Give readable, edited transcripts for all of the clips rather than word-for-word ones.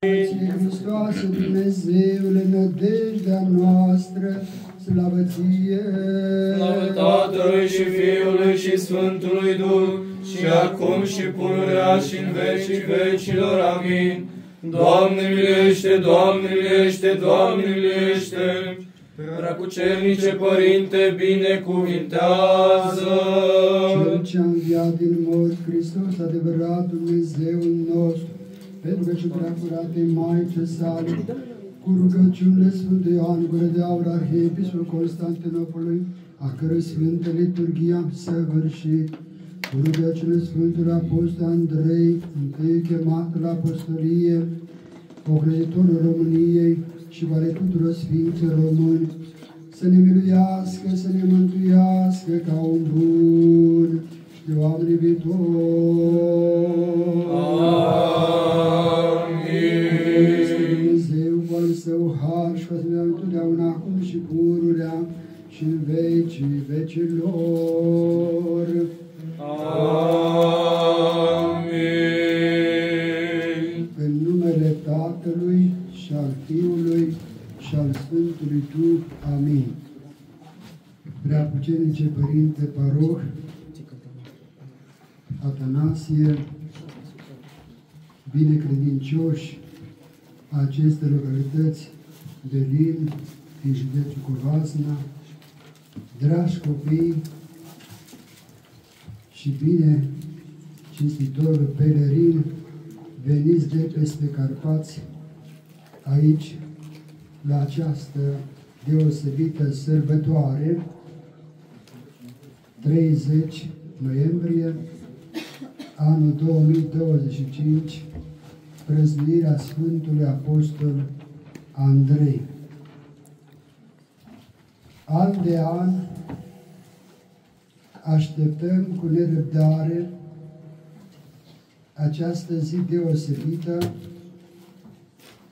Hristoase, Dumnezeule, nădejdea noastră, slavă ție! Slavă Tatălui și Fiului și Sfântului Duh, și acum și pururea și în vecii vecilor. Amin. Doamne miluiește, Doamne miluiește, Doamne miluiește! Preacucernice Părinte, binecuvintează! Cel ce-a înviat din morți, Hristos, adevărat Dumnezeul nostru, pentru că și preacurate Maicii sale, cu rugăciunile Sfântului Ioan Gură de Aur, Arhiepiscopul Constantinopolului, a cărui Sfântă Liturghie am săvârșit, cu rugăciunile Sfântului Apostol Andrei, întâi chemat la apostolie, pocrăitorul României și ale tuturor Sfinților Români, să ne miluiască, să ne mântuiască ca un bun și de oameni viitor. Amin. Dumnezeu cu al său har și păsărea întotdeauna, acum și pururea și în vecii vecilor. Amin. În numele Tatălui și al Fiului și al Sfântului Duh. Amin. Preacucernice Părinte Paroh Atanasie, binecredincioși aceste localități de Lin, din județul Covasna, dragi copii și bine cinstitori pelerini, veniți de peste Carpați, aici, la această deosebită sărbătoare, 30 noiembrie, anul 2025, prăznuirea Sfântului Apostol Andrei. An de an așteptăm cu nerăbdare această zi deosebită,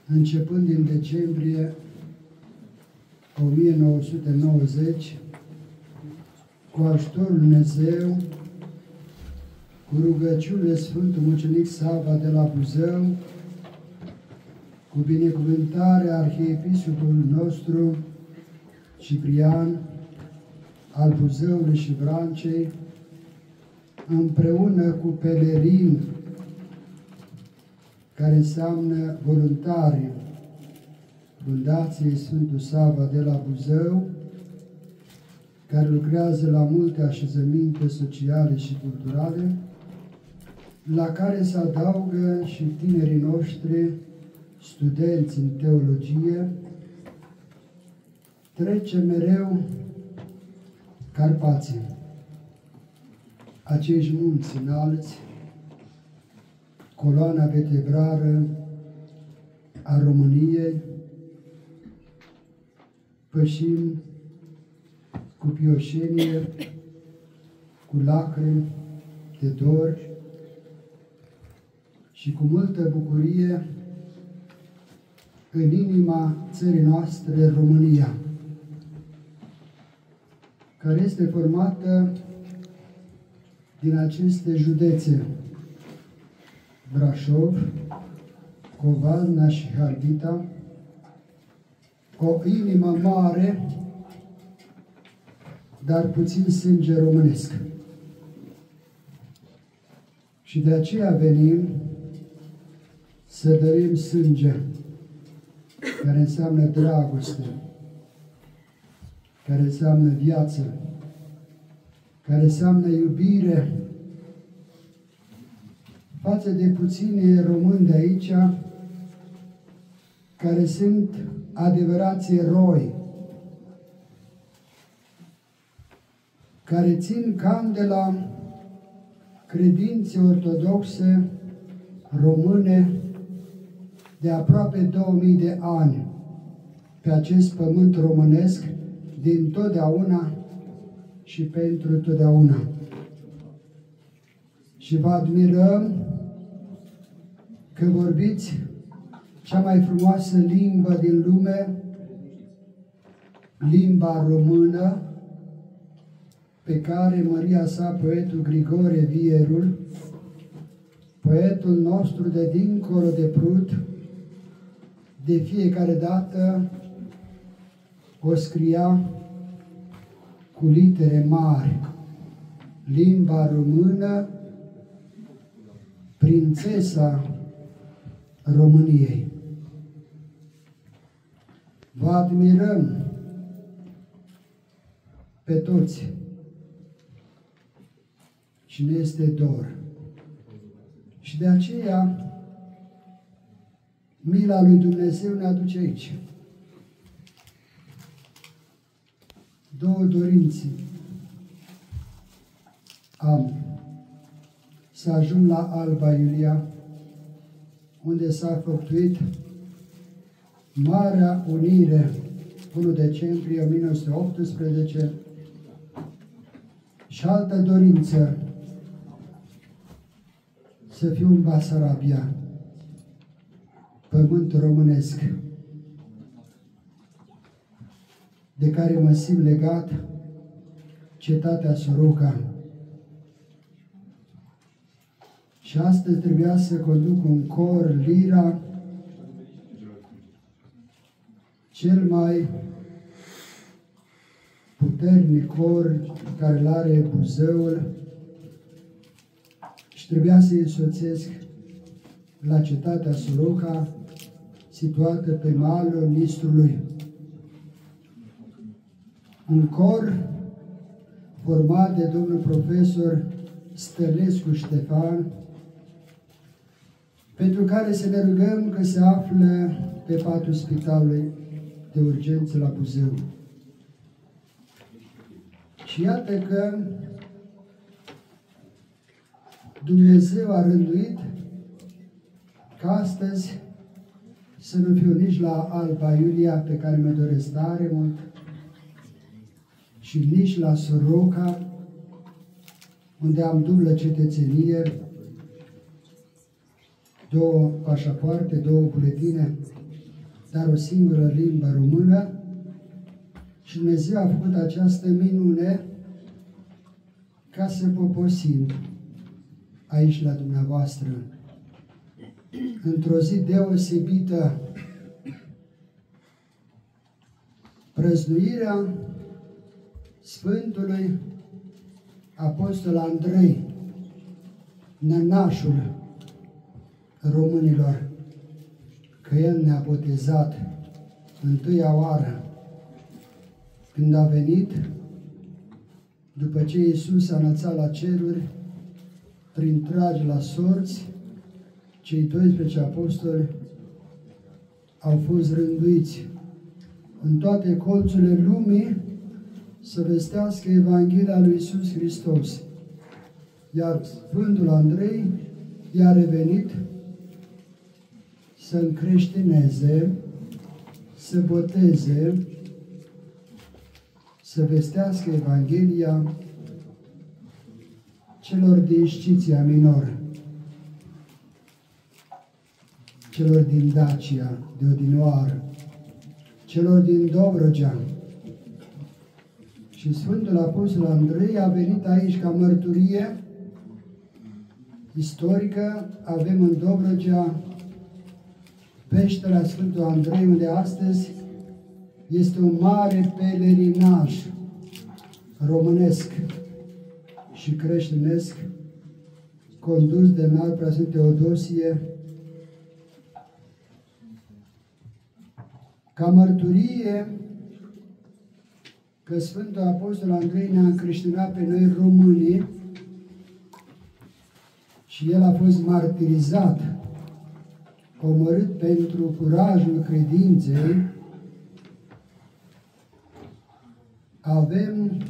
începând din decembrie 1990, cu ajutorul Lui Dumnezeu, cu rugăciunile Sfântul Mucenic Sava de la Buzău, cu binecuvântarea Arhiepiscopului nostru Ciprian al Buzăului și Vrancei, împreună cu pelerini, care înseamnă voluntari Fundației Sfântul Sava de la Buzău, care lucrează la multe așezăminte sociale și culturale, la care se adaugă și tinerii noștri, studenți în teologie. Trece mereu Carpații, acești munți înalți, coloana vertebrală a României, pășim cu pioșenie, cu lacrimi de dor și cu multă bucurie în inima țării noastre, România, care este formată din aceste județe: Brașov, Covasna și Harghita, o inimă mare, dar puțin sânge românesc. Și de aceea venim să dărim sânge, care înseamnă dragoste, care înseamnă viață, care înseamnă iubire, față de puțini români de aici, care sunt adevărați eroi, care țin candela credinței ortodoxe române de aproape 2000 de ani pe acest pământ românesc, din totdeauna și pentru totdeauna. Și vă admirăm că vorbiți cea mai frumoasă limbă din lume, limba română, pe care măria sa poetul Grigore Vierul, poetul nostru de dincolo de Prut, de fiecare dată o scria cu litere mari, limba română, prințesa României. Vă admirăm pe toți și ne este dor. Și de aceea mila lui Dumnezeu ne aduce aici. Două dorințe am: să ajung la Alba Iulia, unde s-a făptuit Marea Unire, 1 decembrie 1918, și altă dorință, să fiu în Basarabia, pământ românesc, de care mă simt legat, cetatea Soroca. Și astăzi trebuia să conduc un cor, Lira, cel mai puternic cor care îl are Buzăul, și trebuia să-i însoțesc la cetatea Soroca, situată pe malul Nistrului. Un cor format de domnul profesor Stănescu Ștefan, pentru care să ne rugăm că se află pe patul spitalului de urgență la Buzău. Și iată că Dumnezeu a rânduit ca astăzi să nu fiu nici la Alba Iulia, pe care mă doresc tare mult, și nici la Soroca, unde am dublă cetățenie, două pașapoarte, două buletine, dar o singură limbă română. Și Dumnezeu a făcut această minune ca să poposim aici la dumneavoastră, într-o zi deosebită, prăznuirea Sfântului Apostol Andrei, nănașul românilor, că el ne-a botezat întâia oară când a venit, după ce Iisus a înălțat la ceruri, prin tragi la sorți, cei 12 apostoli au fost rânduiți în toate colțurile lumii să vestească Evanghelia lui Iisus Hristos. Iar Sfântul Andrei i-a revenit să încreștineze, să boteze, să vestească Evanghelia celor din Sciția Minoră, celor din Dacia, de odinioară, celor din Dobrogea. Și Sfântul Apostol Andrei a venit aici ca mărturie istorică. Avem în Dobrogea peștera Sfântul Andrei, unde astăzi este un mare pelerinaj românesc și creștinesc, condus de înalt preasfânt Teodosie, ca mărturie că Sfântul Apostol Andrei ne-a încreștinat pe noi românii și el a fost martirizat, omorât pentru curajul credinței. Avem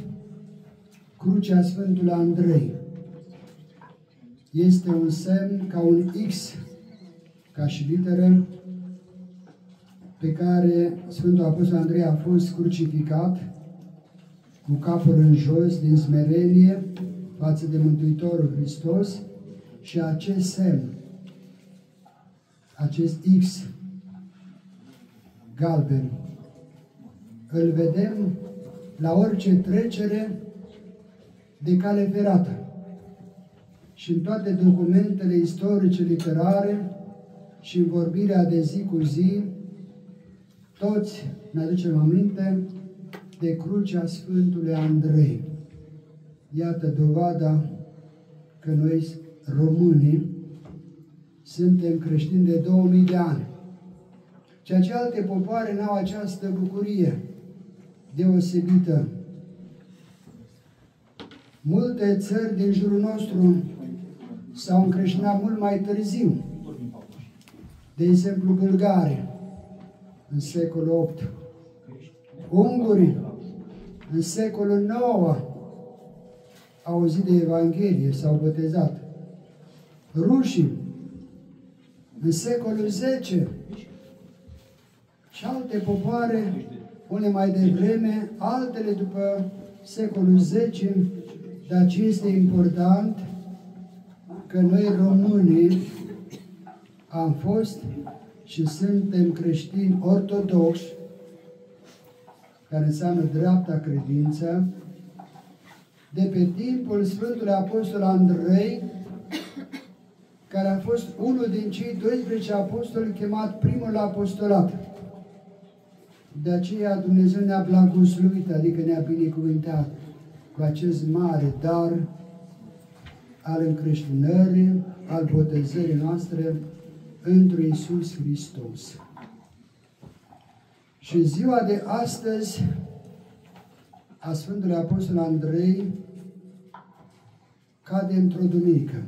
crucea Sfântului Andrei. Este un semn ca un X, ca și literă, pe care Sfântul Apostol Andrei a fost crucificat cu capul în jos, din smerenie față de Mântuitorul Hristos, și acest semn, acest X galben, îl vedem la orice trecere de cale ferată și în toate documentele istorice, literare și în vorbirea de zi cu zi Toți ne aducem aminte de crucea Sfântului Andrei. Iată dovada că noi, românii, suntem creștini de 2000 de ani. Ceea ce alte popoare n-au această bucurie deosebită. Multe țări din jurul nostru s-au încreștinat mult mai târziu. De exemplu, bulgarii, în secolul VIII. Ungurii, în secolul IX, au auzit de Evanghelie, s-au botezat. Rușii, în secolul X, și alte popoare, unele mai devreme, altele după secolul X, dar ce este important, că noi românii am fost și suntem creștini ortodoxi, care înseamnă dreapta credință, de pe timpul Sfântului Apostol Andrei, care a fost unul din cei 12 apostoli chemat primul la apostolat. De aceea Dumnezeu ne-a blagosluit, adică ne-a binecuvântat cu acest mare dar al încreștinării, al botezării noastre întru Iisus Hristos. Și ziua de astăzi a Sfântului Apostol Andrei cade într-o duminică.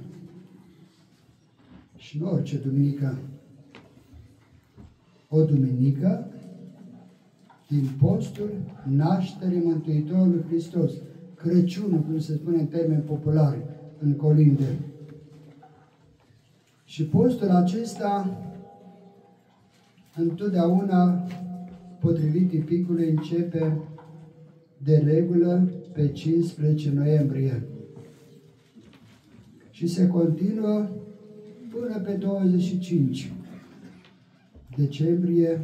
Și nu orice duminică. O duminică din postul nașterii Mântuitorului Hristos. Crăciunul, cum se spune în termeni populari, în colinde. Și postul acesta întotdeauna, potrivit tipicului, începe de regulă pe 15 noiembrie și se continuă până pe 25 decembrie,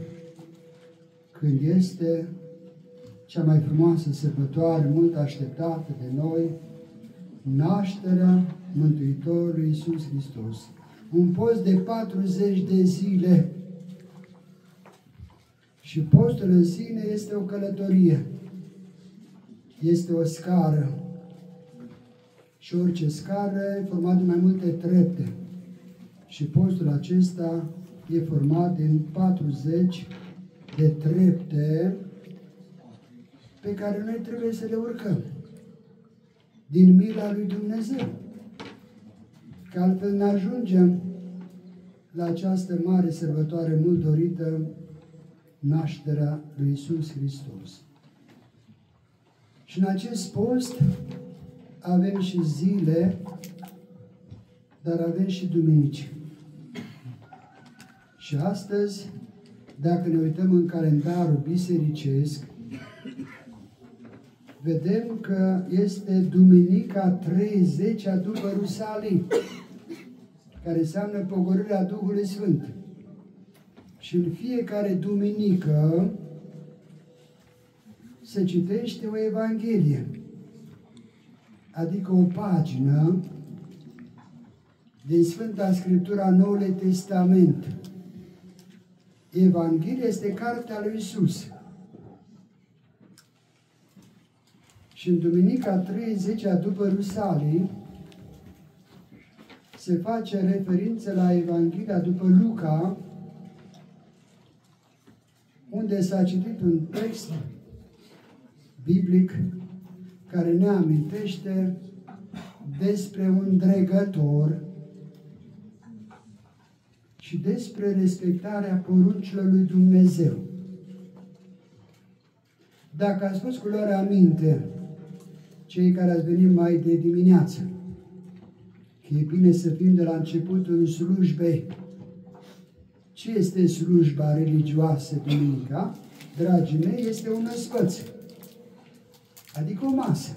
când este cea mai frumoasă sărbătoare, mult așteptată de noi, nașterea Mântuitorului Iisus Hristos. Un post de 40 de zile. Și postul în sine este o călătorie. Este o scară. Și orice scară e format din mai multe trepte. Și postul acesta e format din 40 de trepte pe care noi trebuie să le urcăm. Din mila lui Dumnezeu. Că altfel ne ajungem la această mare sărbătoare mult dorită, nașterea lui Iisus Hristos. Și în acest post avem și zile, dar avem și duminici. Și astăzi, dacă ne uităm în calendarul bisericesc, vedem că este duminica 30-a după Rusalii, care înseamnă pogorârea Duhului Sfânt. Și în fiecare duminică se citește o Evanghelie, adică o pagină din Sfânta Scriptura Noului Testament. Evanghelia este cartea lui Iisus. Și în duminica 30-a după Rusalii se face referință la Evanghelia după Luca, unde s-a citit un text biblic care ne amintește despre un dregător și despre respectarea poruncilor lui Dumnezeu. Dacă ați fost cu luare aminte, cei care ați venit mai de dimineață, că e bine să fim de la începutul slujbei. Ce este slujba religioasă duminica? Dragii mei, este un năspăț, adică o masă.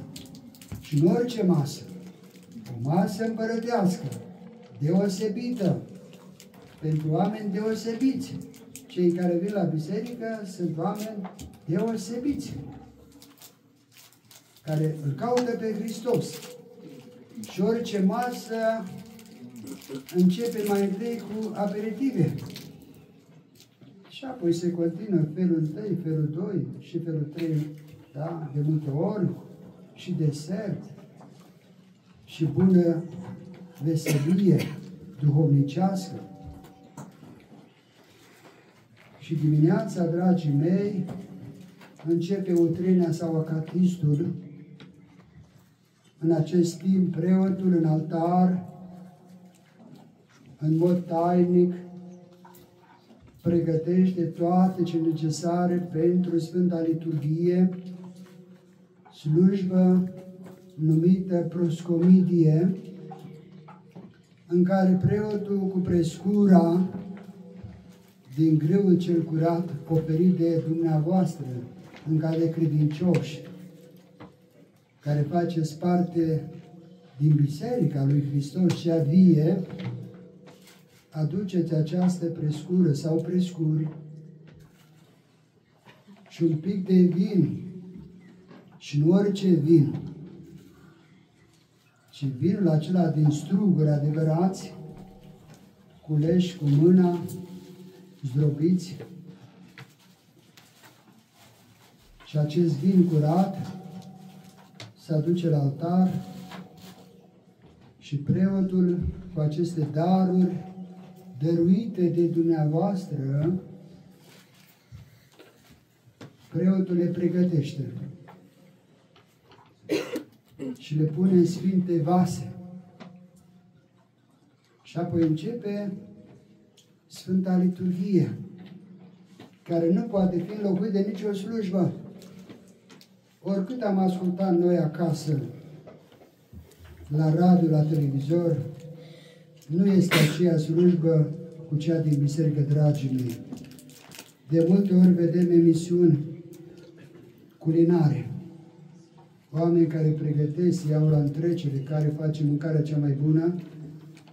Și nu orice masă, o masă împărătească, deosebită, pentru oameni deosebiți. Cei care vin la biserică sunt oameni deosebiți, care îl caută pe Hristos. Și orice masă începe mai întâi cu aperitive. Și apoi se continuă felul 1, felul 2 și felul 3, da? De multe ori, și desert, și bună veselie duhovnicească. Și dimineața, dragii mei, începe utrenia sau acatistul. În acest timp, preotul în altar, în mod tainic, pregătește toate ce necesare pentru Sfânta Liturghie, slujbă numită proscomidie, în care preotul cu prescura din grâul cel curat oferit de dumneavoastră, în care credincioși, care faceți parte din Biserica lui Hristos cea vie, aduceți această prescură sau prescuri și un pic de vin, și nu orice vin, ci vinul acela din struguri adevărați, culeși cu mâna, zdrobiți, și acest vin curat se aduce la altar și preotul cu aceste daruri dăruite de dumneavoastră, preotul le pregătește și le pune în sfinte vase. Și apoi începe Sfânta Liturghie, care nu poate fi înlocuit de nicio slujbă. Oricât am ascultat noi acasă, la radio, la televizor, nu este aceea slujbă cu cea din biserică, dragii mei. De multe ori vedem emisiuni culinare, oameni care pregătesc, iau la întrecere, care face mâncarea cea mai bună,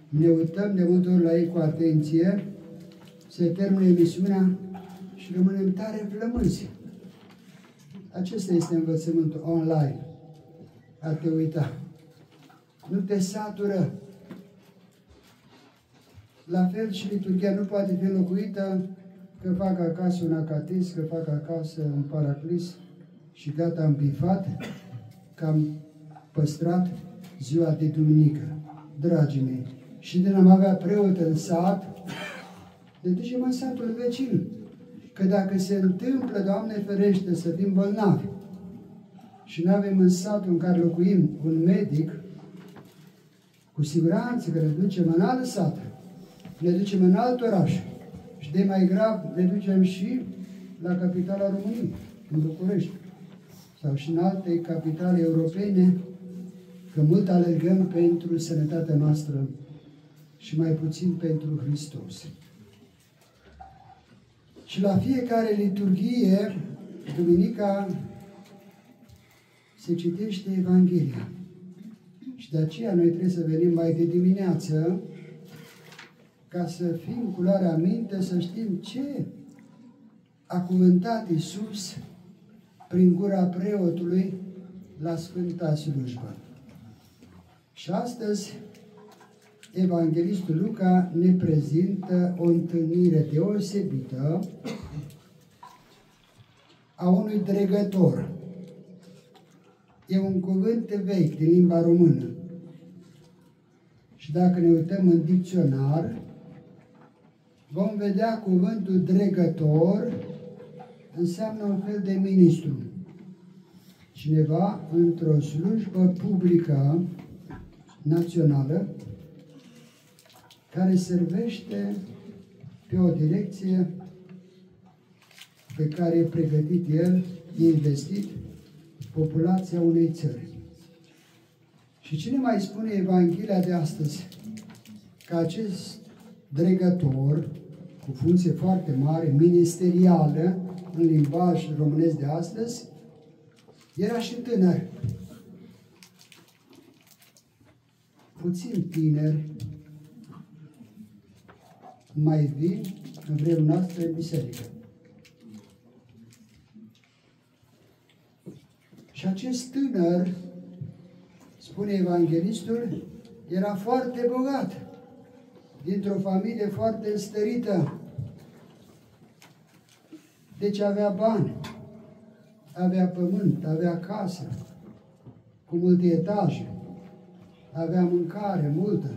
ne uităm de multe ori la ei cu atenție, se termină emisiunea și rămânem tare flămânzi. Acesta este învățământul online. A te uita. Nu te satură. La fel și liturghia nu poate fi înlocuită că fac acasă un acatis, că fac acasă un paraclis și gata, am bifat, că am păstrat ziua de duminică. Dragii mei, și de n-am avea preot în sat, ne ducem în satul vecin. Că dacă se întâmplă, Doamne ferește, să fim bolnavi și nu avem în satul în care locuim un medic, cu siguranță că ne ducem în alt sat, ne ducem în alt oraș și de mai grav ne ducem și la capitala României, în București, sau și în alte capitale europene, că mult alergăm pentru sănătatea noastră și mai puțin pentru Hristos. Și la fiecare liturghie, duminica, se citește Evanghelia. Și de aceea noi trebuie să venim mai de dimineață, ca să fim cu luarea minte, să știm ce a cuvântat Iisus prin gura preotului la Sfânta Slujbă. Și astăzi, Evanghelistul Luca ne prezintă o întâlnire deosebită a unui dregător. E un cuvânt vechi din limba română. Și dacă ne uităm în dicționar, vom vedea cuvântul dregător înseamnă un fel de ministru. Cineva într-o slujbă publică națională care servește pe o direcție pe care e pregătit el, e investit populația unei țări. Și cine mai spune Evanghelia de astăzi? Că acest dregător, cu funcție foarte mare, ministerială, în limbaj românesc de astăzi, era și tânăr. Puțin tineri mai vin în vremea noastră în biserică. Și acest tânăr, spune evanghelistul, era foarte bogat, dintr-o familie foarte înstărită. Deci avea bani, avea pământ, avea casă, cu multe etaje, avea mâncare multă,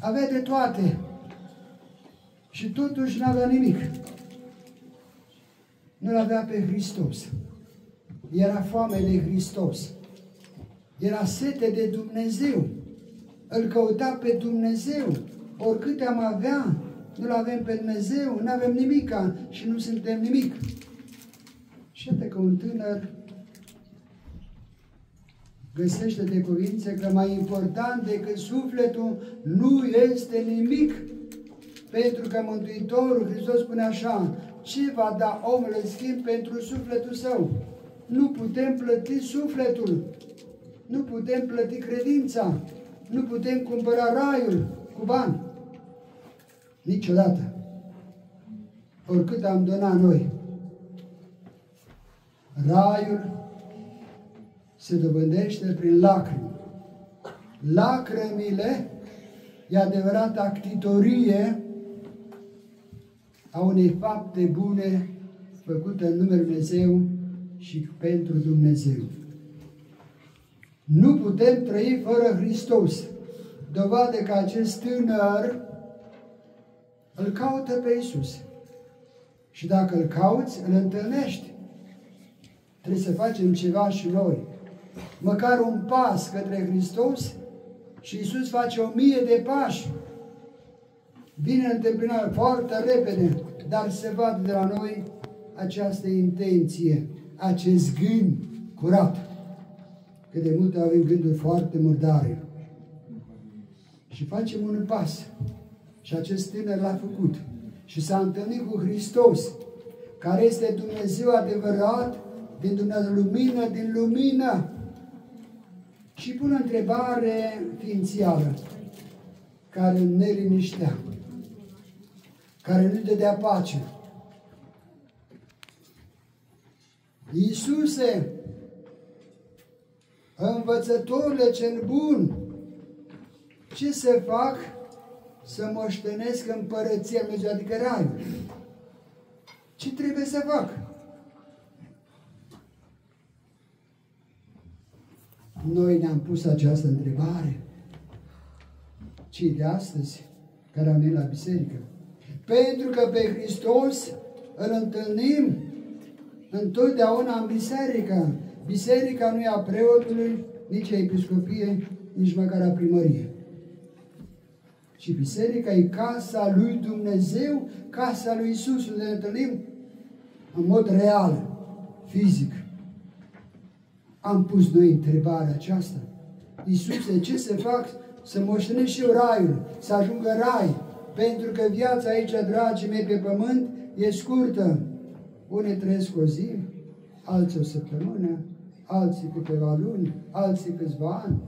avea de toate și totuși nu avea nimic. Nu-L avea pe Hristos. Era foame de Hristos. Era sete de Dumnezeu. Îl căuta pe Dumnezeu. Oricât am avea, nu-L avem pe Dumnezeu, nu avem nimica și nu suntem nimic. Și iată că un tânăr găsește de cuvinte că mai important decât sufletul nu este nimic. Pentru că Mântuitorul Hristos spune așa: ce va da omul în schimb pentru sufletul său? Nu putem plăti sufletul, nu putem plăti credința, nu putem cumpăra raiul cu bani. Niciodată. Oricât am donat noi. Raiul se dobândește prin lacrimi. Lacrimile e adevărată actitorie a unei fapte bune făcute în numele Dumnezeu și pentru Dumnezeu. Nu putem trăi fără Hristos. Dovadă că acest tânăr îl caută pe Iisus. Și dacă îl cauți, îl întâlnești. Trebuie să facem ceva și noi. Măcar un pas către Hristos și Iisus face 1000 de pași. Vine în întâmpinare foarte repede, dar se vadă de la noi această intenție, acest gând curat. Că de multe avem gânduri foarte murdare. Și facem un pas. Și acest tânăr l-a făcut. Și s-a întâlnit cu Hristos, care este Dumnezeu adevărat, din Dumnezeu lumină, din lumină. Și pun o întrebare ființială, care ne liniștea, care nu dădea pace. Iisuse, învățătorule cel bun, ce să fac să moștenesc împărăția Lui Dumnezeu, adică raiul? Ce trebuie să fac? Noi ne-am pus această întrebare, cei de astăzi care am venit la biserică. Pentru că pe Hristos îl întâlnim întotdeauna în biserică. Biserica nu e a preotului, nici a episcopiei, nici măcar a primăriei. Și biserica e casa lui Dumnezeu, casa lui Iisus, unde ne întâlnim în mod real, fizic. Am pus noi întrebarea aceasta. Iisuse, ce să fac să moștenesc și eu raiul, să ajung în rai? Pentru că viața aici, dragii mei, pe pământ, e scurtă. Unii trăiesc o zi, alții o săptămână, alții câteva luni, alții câțiva ani,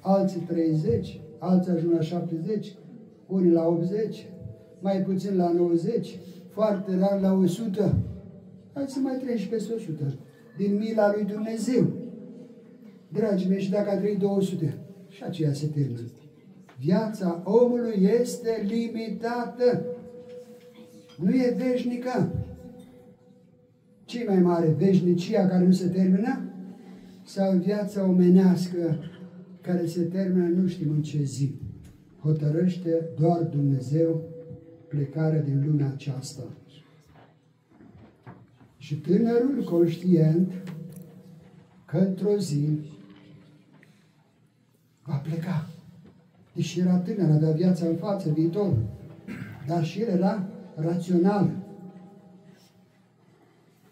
alții 30, alții ajung la 70, unii la 80, mai puțin la 90, foarte rar la 100. Hai să mai trăiești peste 100, din mila lui Dumnezeu. Dragii mei, și dacă a trăit 200, și aceea se termină. Viața omului este limitată. Nu e veșnică. Ce mai mare, veșnicia care nu se termină? Sau viața omenească care se termină nu știm în ce zi? Hotărăște doar Dumnezeu plecarea din lumea aceasta. Și tânărul, conștient că într-o zi va pleca. Deși era tânăr, avea viața în față, viitor, dar și el era rațional.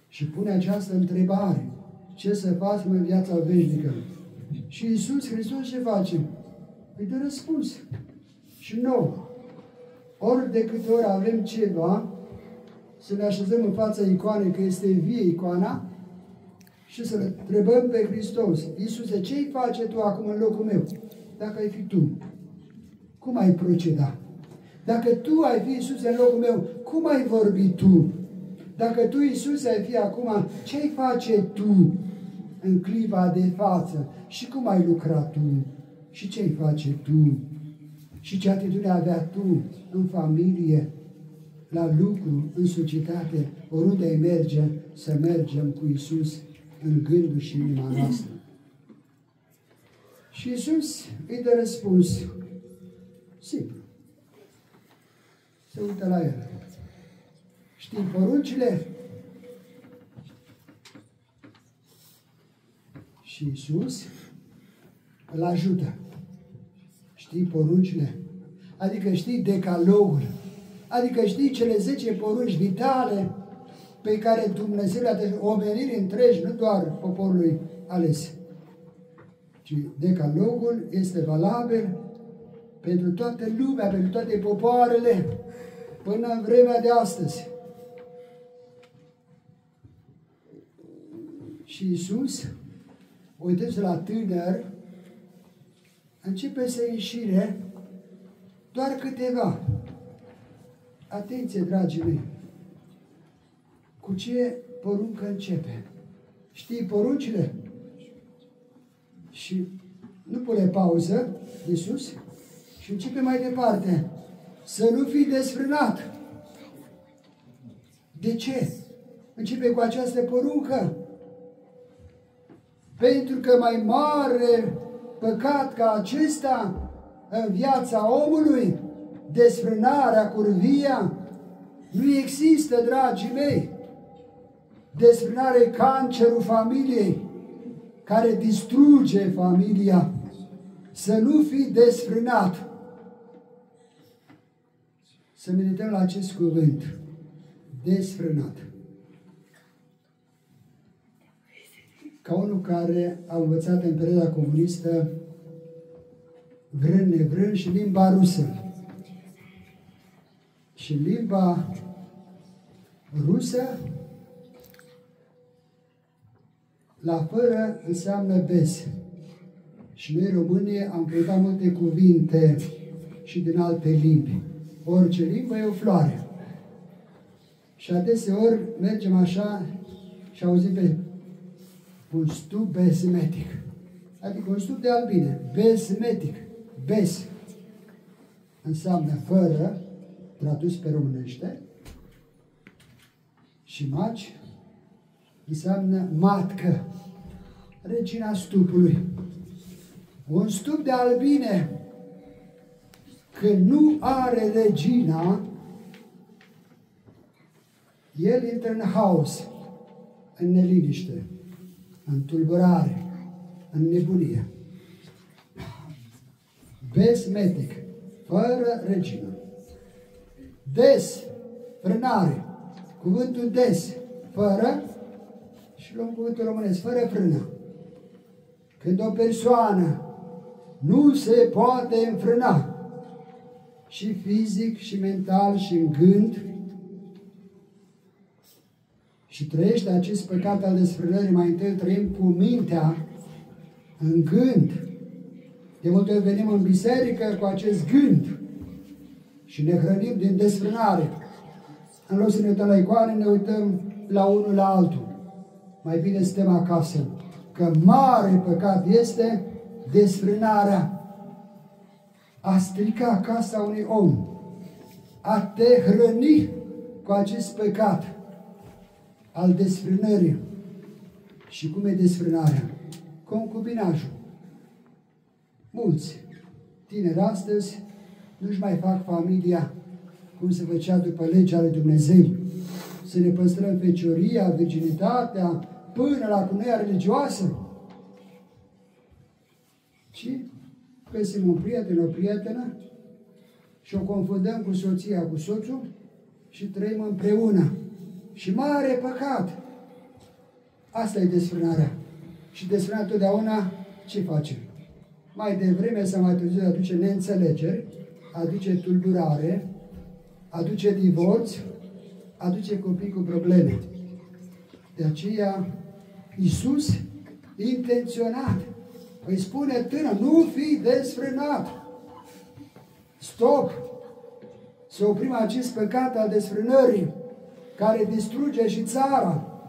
Și pune această întrebare: ce să facem în viața veșnică? Și Iisus Hristos ce face? Îi dă răspuns. Și nouă, ori de câte ori avem ceva, să ne așezăm în fața icoanei, că este vie icoana, și să le întrebăm pe Hristos: Iisuse, ce-i face Tu acum în locul meu? Dacă ai fi Tu, cum ai proceda? Dacă Tu ai fi, Iisuse, în locul meu, cum ai vorbi Tu? Dacă Tu, Iisuse, ai fi acum, ce-ai face Tu în clipa de față? Și cum ai lucra Tu? Și ce-ai face Tu? Și ce atitudine avea Tu în familie? la lucru, în societate, oriunde ai merge, să mergem cu Iisus în gândul și inima noastră. Și Iisus îi dă răspuns simplu. Se uită la el. Știi poruncile? Și Iisus îl ajută. Știi poruncile? Adică știi decalogul. Adică știi cele 10 porunci vitale pe care Dumnezeu le-a dat omenirii întregi, nu doar poporului ales. Ci decalogul este valabil pentru toată lumea, pentru toate popoarele, până în vremea de astăzi. Și Iisus, uitându-se la tânăr, începe să ieșire doar câteva. Atenție, dragii mei! Cu ce poruncă începe? Știi poruncile? Și nu pune pauză, Iisus, și începe mai departe. Să nu fii desfrânat. De ce? Începe cu această poruncă. Pentru că mai mare păcat ca acesta în viața omului, desfrânarea, curvia, nu există, dragii mei. Desfrânarea e cancerul familiei, care distruge familia. Să nu fii desfrânat. Să medităm la acest cuvânt. Desfrânat. Ca unul care a învățat în perioada comunistă, vrând nevrând, și limba rusă. Și limba rusă, la fără înseamnă bez. Și noi românii am căutat multe cuvinte și din alte limbi. Orice limbă e o floare. Și adeseori mergem așa și auzim pe un stup besmetic. Adică un stup de albine. Besmetic. Bes. Înseamnă fără, tradus pe românește. Și maci înseamnă matcă. Regina stupului. Un stup de albine, când nu are regina, el intră în haos, în neliniște, în tulburare, în nebunie. Besmetic, fără regină. Des, frânare. Cuvântul des, fără, și luăm cuvântul românesc, fără frână. Când o persoană nu se poate înfrâna, și fizic, și mental, și în gând, și trăiește acest păcat al desfrânării, mai întâi trăim cu mintea, în gând. De multe ori venim în biserică cu acest gând și ne hrănim din desfrânare. În loc să ne uităm la icoane, ne uităm la unul la altul. Mai bine stăm acasă, că mare păcat este desfrânarea. A strica casa unui om, a te hrăni cu acest păcat al desfrânării. Și cum e desfrânarea? Concubinajul. Mulți tineri astăzi nu-și mai fac familia cum se făcea după legea lui Dumnezeu. Să ne păstrăm fecioria, virginitatea, până la cununia religioasă. Și găsim un prieten, o prietenă și o confundăm cu soția, cu soțul și trăim împreună. Și mare păcat! Asta e desfrânarea. Și desfrânarea totdeauna ce face? Mai devreme sau mai târziu aduce neînțelegeri, aduce tulburare, aduce divorț, aduce copii cu probleme. De aceea, Iisus, intenționat, îi spune tânăr, nu fi desfrânat. Stop! Să oprim acest păcat al desfrânării, care distruge și țara.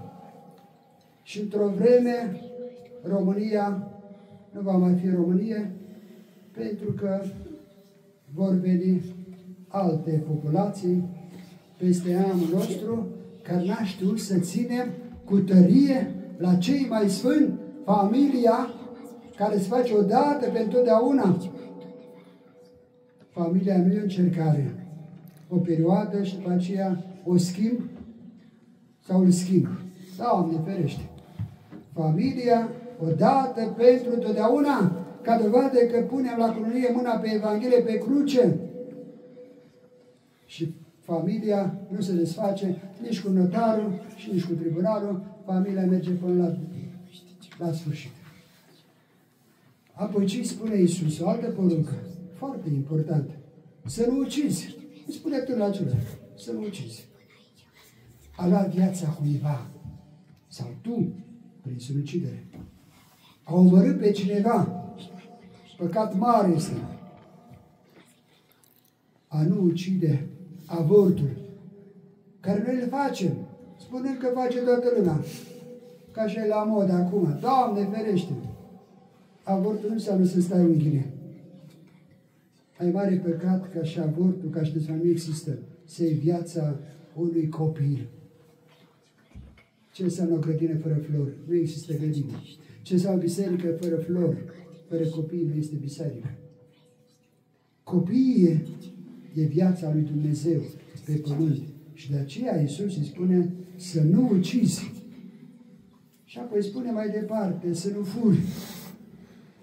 Și într-o vreme, România nu va mai fi Românie, pentru că vor veni alte populații peste neamul nostru, că n-a știut să ținem cu tărie la cei mai sfânti, familia care se face odată pentru totdeauna. Familia nu e o încercare, o perioadă și după aceea o schimb sau îl schimb. Doamne ferește! Familia odată pentru totdeauna, ca dovadă că punem la cununie mâna pe Evanghelie, pe cruce. Și familia nu se desface nici cu notarul și nici cu tribunalul, familia merge până la sfârșit. Apoi ce spune Iisus? O altă poruncă, foarte importantă. Să nu ucizi. Îi spune tu la acela, să nu ucizi. A luat viața cuiva, sau tu, prin sinucidere. A omorât pe cineva. Păcat mare este. A nu ucide avortul, care noi le facem, spunând că face toată lumea, ca și la modă acum. Doamne ferește! Avortul nu înseamnă să stai în ghine. Ai mare păcat ca și avortul, ca și despre nu există. Să iei viața unui copil. Ce înseamnă o grădină fără flori? Nu există grădină. Ce înseamnă o biserică fără flori? Fără copii nu este biserică. Copiii e viața lui Dumnezeu pe pământ. Și de aceea Iisus îi spune să nu ucizi. Și apoi spune mai departe, să nu furi.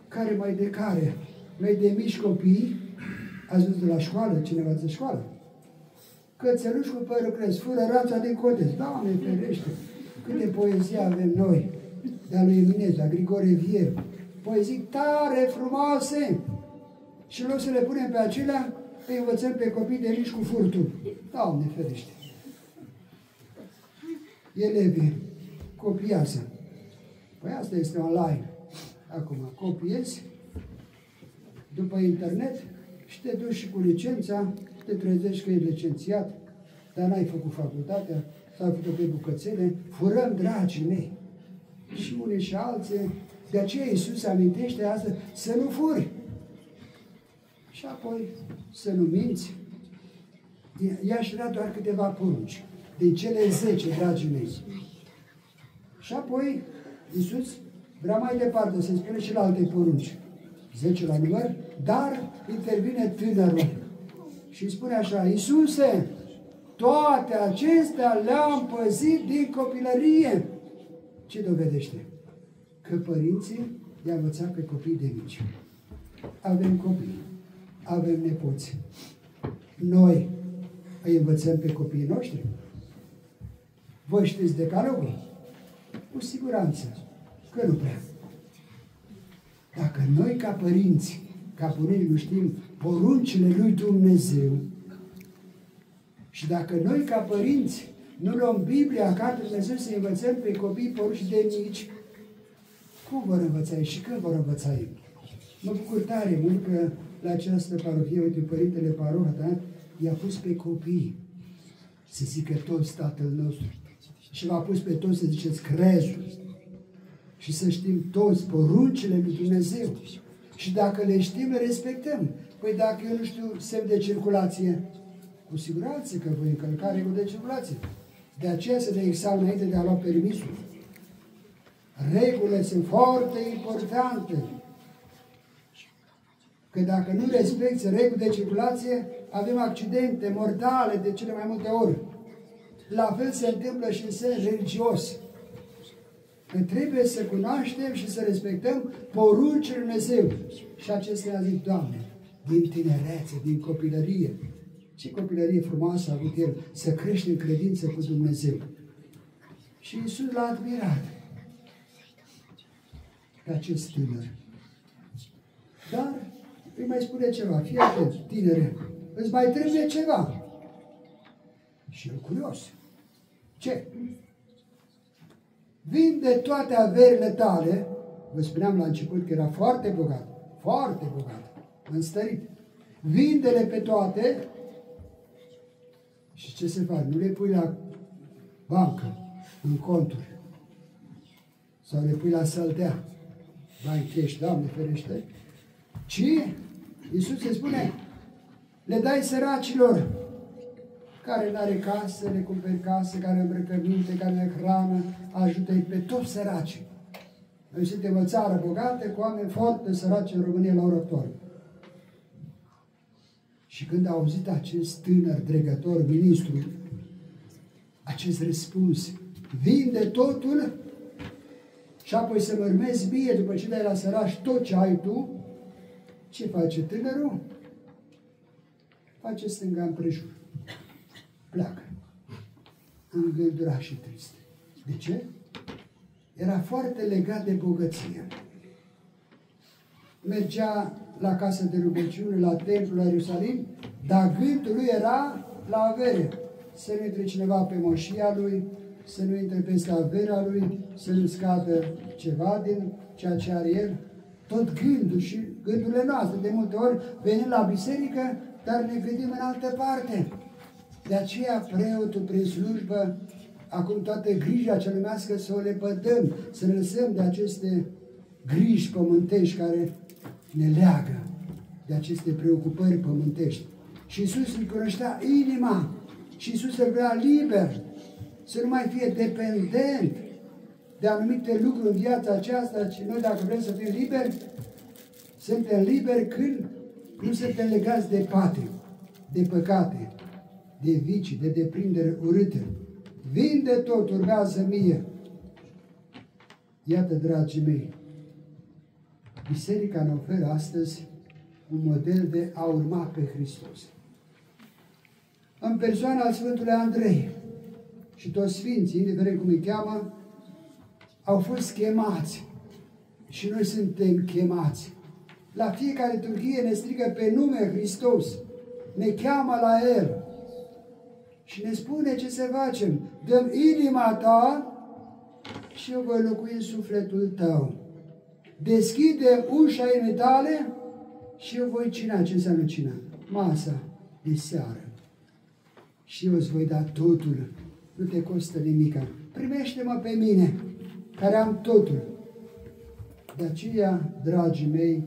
Care mai de care? Noi de mici copii, ați văzut de la școală, cine învață școală? Cățeluși cu părul cresc, fură rața din cotez. Doamne ferește! Câte poezie avem noi, de-a lui Eminescu, de-a Grigore Vier. Poezii tare, frumoase. Și în loc să le punem pe acelea, îi învățăm pe copii de mici cu furtul. Doamne ferește! Elevii copiază. Păi asta este online. Acum, copiezi după internet și te duci și cu licența, te trezești că ești licențiat, dar n-ai făcut facultatea, s-au făcut pe bucățele, furăm, dragii mei. Și unii și alții, de aceea Iisus amintește asta, să nu furi. Și apoi să nu minți. I-aș vrea doar câteva porunci, din cele 10, dragii mei. Și apoi Iisus vrea mai departe să spune și la alte porunci. 10 la număr, dar intervine tânărul și spune așa, Iisuse, toate acestea le-am păzit din copilărie. Ce dovedește? Că părinții i-au învățat pe copii de mici. Avem copii, avem nepoți. Noi îi învățăm pe copiii noștri? Voi știți decalogul? Cu siguranță că nu prea. Dacă noi ca părinți, ca părinți nu știm poruncile lui Dumnezeu și dacă noi ca părinți nu luăm Biblia ca Dumnezeu să învățăm pe copii porunci de mici, cum vor învăța ei și când vor învăța ei? Mă bucur tare mult că la această parohie, uite, Părintele Parohă, i-a pus pe copii să zică toți Tatăl nostru și v-a pus pe toți să ziceți crezul și să știm toți poruncile lui Dumnezeu. Și dacă le știm, le respectăm. Păi dacă eu nu știu semn de circulație, cu siguranță că voi încălca reguli de circulație. De aceea se dă examen înainte de a lua permisul. Regulile sunt foarte importante. Că dacă nu respecti reguli de circulație, avem accidente mortale de cele mai multe ori. La fel se întâmplă și în sens religios. Că trebuie să cunoaștem și să respectăm poruncile lui Dumnezeu. Și acestea a zis, Doamne, din tinerețe, din copilărie, ce copilărie frumoasă a avut el, să crește în credință cu Dumnezeu. Și Iisus l-a admirat pe acest tânăr. Dar îi mai spune ceva, fii atent, tinere, îți mai trebuie ceva. Și el curios. Ce? Vinde toate averile tale, vă spuneam la început că era foarte bogat, înstărit. Vinde-le pe toate și ce se face? Nu le pui la bancă, în conturi, sau le pui la săltea, bani cash, Doamne ferește, ci Iisus îi spune, le dai săracilor. care nu are casă, le cumperi casă, care îmbrăcăminte, care are hrană, ajută-i pe toți săraci. Noi suntem o țară bogată, cu oameni foarte săraci în România la ora actuală. Și când a auzit acest tânăr dregător, ministru, acest răspuns, vinde totul și apoi să mă urmezi mie după ce dai la sărași tot ce ai tu, ce face tânărul? Face stânga împrejur. Pleacă. Îngândurat și trist. De ce? Era foarte legat de bogăție. Mergea la casă de rugăciune, la templu, la Ierusalim, dar gândul lui era la avere. Să nu intre cineva pe moșia lui, să nu intre peste averea lui, să nu scadă ceva din ceea ce are el. Tot gândul și gândurile noastre, de multe ori venim la biserică, dar ne gândim în altă parte. De aceea preotul prin slujbă, acum toată grija cea lumească să o lepădăm, să ne lăsăm de aceste griji pământești care ne leagă, de aceste preocupări pământești. Și Iisus îi cunoștea inima și Iisus îl vrea liber, să nu mai fie dependent de anumite lucruri în viața aceasta, ci noi dacă vrem să fim liberi, suntem liberi când nu suntem legați de patim, de păcate, de vicii, de deprindere urâte. Vinde tot, urmează mie. Iată, dragii mei, Biserica ne oferă astăzi un model de a urma pe Hristos. În persoana Sfântului Andrei și toți Sfinții, indiferent cum îi cheamă, au fost chemați și noi suntem chemați. La fiecare liturghie ne strigă pe nume Hristos, ne cheamă la El și ne spune ce să facem. Dăm inima ta și eu voi locui în sufletul tău. Deschide ușa inimii tale și eu voi cina. Ce înseamnă cina? Masa de seară. Și eu îți voi da totul. Nu te costă nimica. Primește-mă pe mine, care am totul. De aceea, dragii mei,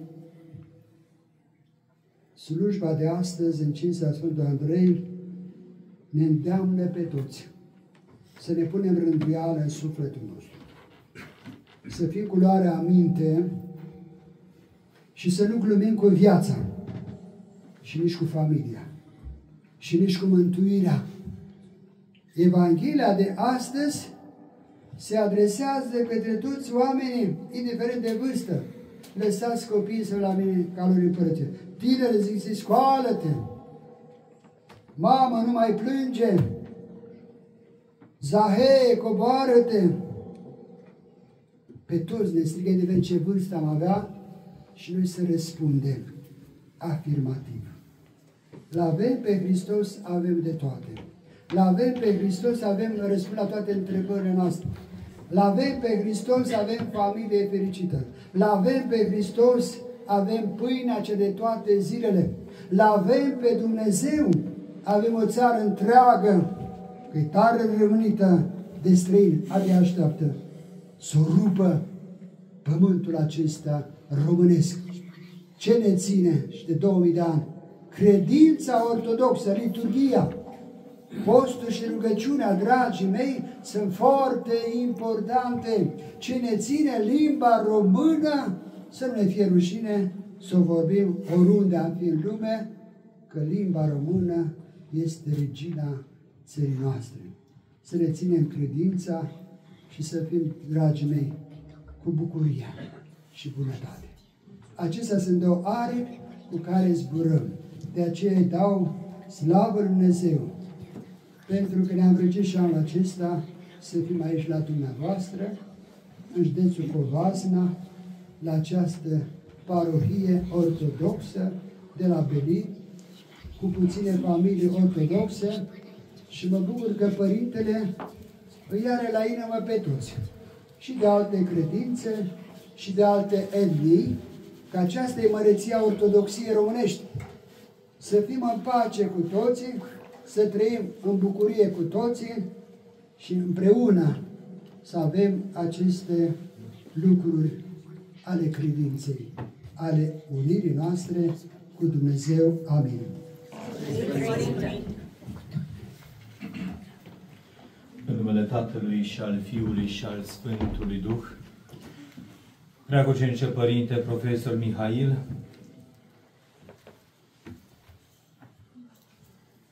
slujba de astăzi, în cinsta Sfântului Andrei, ne îndeamnă pe toți să ne punem rânduială în sufletul nostru. Să fim cu luarea aminte și să nu glumim cu viața și nici cu familia și nici cu mântuirea. Evanghelia de astăzi se adresează către toți oamenii, indiferent de vârstă. Lăsați copiii să la mine ca lor împărăție. Tineri zic, scoală-te! Mamă, nu mai plânge! Zahee, coboară-te! Pe toți ne strigă, indiferent ce vârstă am avea, și noi să răspundem afirmativ. L-avem pe Hristos, avem de toate. L-avem pe Hristos, avem răspuns la toate întrebările noastre. L-avem pe Hristos, avem familie fericită. L-avem pe Hristos, avem pâinea cea de toate zilele. L-avem pe Dumnezeu, avem o țară întreagă, că e tare rămânită de străini, abia așteaptă să rupă pământul acesta românesc. Ce ne ține și de 2000 de ani? Credința ortodoxă, liturghia, postul și rugăciunea, dragii mei, sunt foarte importante. Ce ne ține? Limba română, să nu ne fie rușine să o vorbim oriunde am fi în lume, că limba română este regina țării noastre. Să ne ținem credința și să fim, dragii mei, cu bucurie și bunătate. Acestea sunt două aripi cu care zburăm. De aceea îi dau slavă lui Dumnezeu, pentru că ne-am regit și anul acesta să fim aici la dumneavoastră, în județul Covasna, la această parohie ortodoxă de la Belit, cu puține familii ortodoxe, și mă bucur că Părintele îi are la inimă pe toți, și de alte credințe, și de alte etnii, că aceasta e măreția ortodoxiei românești. Să fim în pace cu toții, să trăim în bucurie cu toții și împreună să avem aceste lucruri ale credinței, ale unirii noastre cu Dumnezeu. Amin. numele Tatălui și al Fiului și al Sfântului Duh. Preacucenice Părinte, Profesor Mihail,